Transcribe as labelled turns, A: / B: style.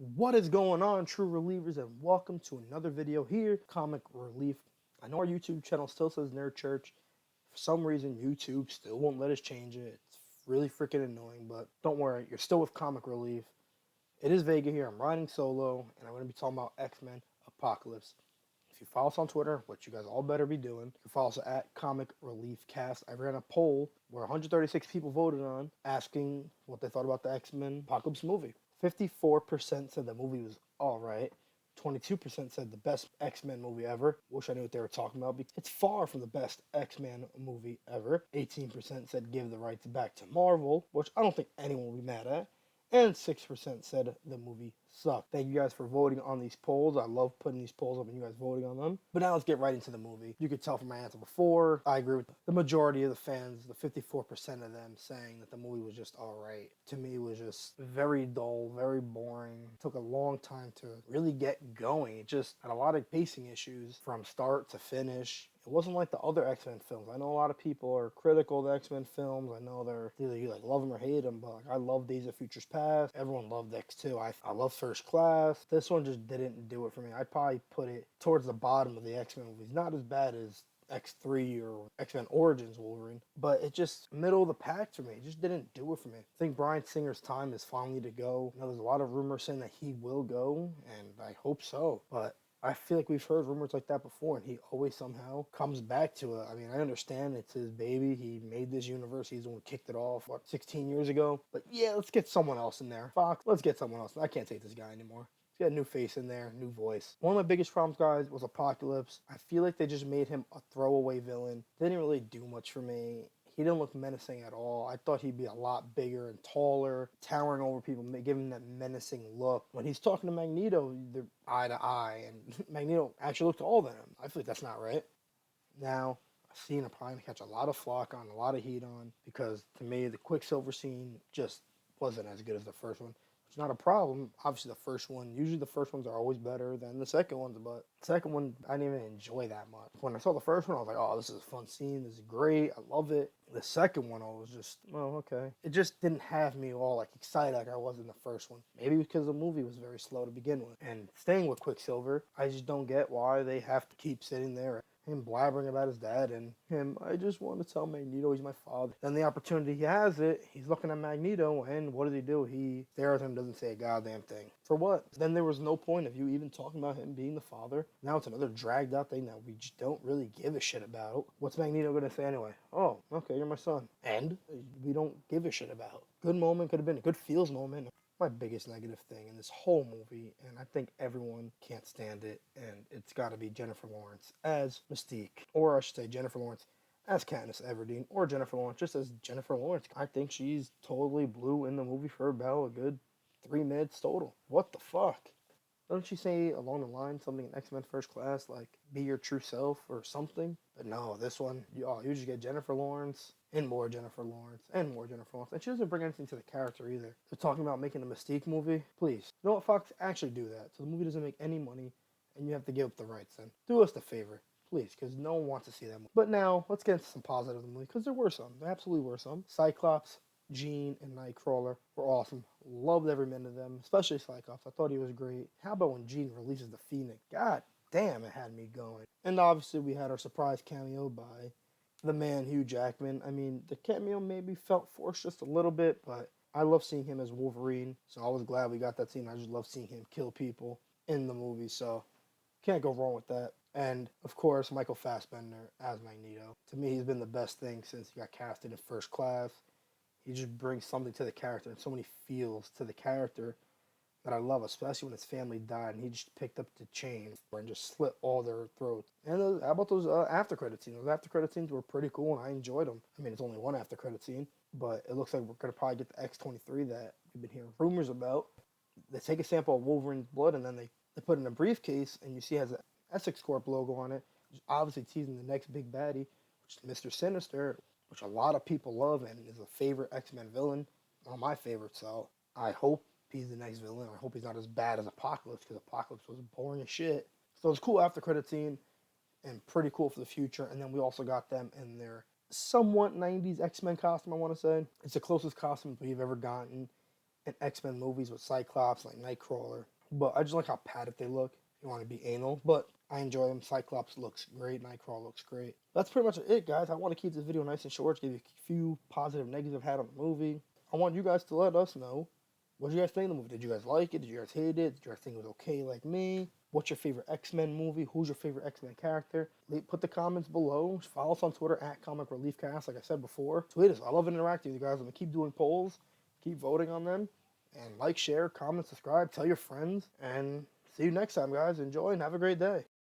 A: What is going on, true relievers, and welcome to another video here, Comic Relief. I know our YouTube channel still says Nerd Church. For some reason, YouTube still won't let us change it. It's really freaking annoying, but don't worry, you're still with Comic Relief. It is Vega here. I'm riding solo, and I'm going to be talking about X-Men Apocalypse. If you follow us on Twitter, which you guys all better be doing, you can follow us at Comic Relief Cast. I ran a poll where 136 people voted on asking what they thought about the X-Men Apocalypse movie. 54% said the movie was alright. 22% said the best X-Men movie ever. Wish I knew what they were talking about. It's far from the best X-Men movie ever. 18% said give the rights back to Marvel, which I don't think anyone will be mad at. And 6% said the movie sucked. Thank you guys for voting on these polls. I love putting these polls up and you guys voting on them. But now let's get right into the movie. You could tell from my answer before, I agree with the majority of the fans, the 54% of them saying that the movie was just alright. To me, it was just very dull, very boring. It took a long time to really get going. It just had a lot of pacing issues from start to finish. It wasn't like the other X-Men films. I know a lot of people are critical of the X-Men films. I know they're either you like love them or hate them, but like I love Days of Futures Past. Everyone loved X2. I love First Class. This one just didn't do it for me. I'd probably put it towards the bottom of the X-Men movies. Not as bad as X3 or X-Men Origins Wolverine, but it just middle of the pack for me. It just didn't do it for me. I think Bryan Singer's time is finally to go. There's a lot of rumors saying that he will go, and I hope so, but I feel like we've heard rumors like that before, and he always somehow comes back to it. I mean, I understand it's his baby. He made this universe. He's the one who kicked it off, 16 years ago? But yeah, let's get someone else in there. Fox, let's get someone else. I can't take this guy anymore. He's got a new face in there, new voice. One of my biggest problems, guys, was Apocalypse. I feel like they just made him a throwaway villain. Didn't really do much for me. He didn't look menacing at all. I thought he'd be a lot bigger and taller, towering over people, giving that menacing look. When he's talking to Magneto, they're eye to eye, and Magneto actually looked taller than him. I feel like that's not right. Now, I've seen it probably catch a lot of flack on, a lot of heat on, because to me, the Quicksilver scene just wasn't as good as the first one. It's not a problem. Obviously, the first one, usually the first ones are always better than the second ones, but the second one, I didn't even enjoy that much. When I saw the first one, I was like, oh, this is a fun scene. This is great. I love it. The second one, I was just, oh, okay. It just didn't have me all like excited like I was in the first one. Maybe because the movie was very slow to begin with. And staying with Quicksilver, I just don't get why they have to keep sitting there him blabbering about his dad and him, I just want to tell Magneto he's my father. Then the opportunity he has it, he's looking at Magneto, and what does he do? He stares at him, doesn't say a goddamn thing. For what? Then there was no point of you even talking about him being the father. Now it's another dragged out thing that we just don't really give a shit about. What's Magneto going to say anyway? Oh, okay, you're my son. And we don't give a shit about. Good moment, could have been a good feels moment. My biggest negative thing in this whole movie, and I think everyone can't stand it, and it's got to be Jennifer Lawrence as Mystique, or I should say Jennifer Lawrence as Katniss Everdeen, or Jennifer Lawrence just as Jennifer Lawrence. I think she's totally blew in the movie for about a good 3 minutes total. What the fuck? Doesn't she say along the line something in X-Men First Class like "Be your true self" or something? But no, this one you just get Jennifer Lawrence and more Jennifer Lawrence and more Jennifer Lawrence, and she doesn't bring anything to the character either. They're talking about making a Mystique movie. Please, you know what, Fox, actually do that. So the movie doesn't make any money, and you have to give up the rights. Then do us the favor, please, because no one wants to see that movie. But now let's get into some positives in the movie, because there were some. There absolutely were some. Cyclops, Jean, and Nightcrawler were awesome. Loved every minute of them, especially Cyclops. I thought he was great. How about when Jean releases the Phoenix? God damn, it had me going. And obviously, we had our surprise cameo by the man Hugh Jackman. I mean, the cameo maybe felt forced just a little bit, but I love seeing him as Wolverine, so I was glad we got that scene. I just love seeing him kill people in the movie, so can't go wrong with that. And of course, Michael Fassbender as Magneto. To me, he's been the best thing since he got casted in First Class. He just brings something to the character and so many feels to the character that I love, especially when his family died and he just picked up the chain and just slit all their throats. And how about those after credit scenes? Those after credit scenes were pretty cool and I enjoyed them. I mean, it's only one after credit scene, but it looks like we're going to probably get the X-23 that we've been hearing rumors about. They take a sample of Wolverine's blood and then they put it in a briefcase and you see it has an Essex Corp logo on it, which is obviously teasing the next big baddie, which is Mr. Sinister, which a lot of people love and is a favorite X-Men villain, one of my favorites. So I hope he's the next villain. I hope he's not as bad as Apocalypse, because Apocalypse was boring as shit. So it was cool after credit scene and pretty cool for the future. And then we also got them in their somewhat 90s X-Men costume, I want to say. It's the closest costume we've ever gotten in X-Men movies with Cyclops, like Nightcrawler. But I just like how padded they look. You want to be anal, but I enjoy them. Cyclops looks great. Nightcrawler looks great. That's pretty much it, guys. I want to keep this video nice and short, give you a few positive, negatives I've had on the movie. I want you guys to let us know, what did you guys think of the movie? Did you guys like it? Did you guys hate it? Did you guys think it was okay like me? What's your favorite X-Men movie? Who's your favorite X-Men character? Put the comments below. Follow us on Twitter at Comic Relief Cast, like I said before. Tweet us. I love interacting with you guys. I'm going to keep doing polls, keep voting on them. And like, share, comment, subscribe, tell your friends. And see you next time, guys. Enjoy and have a great day.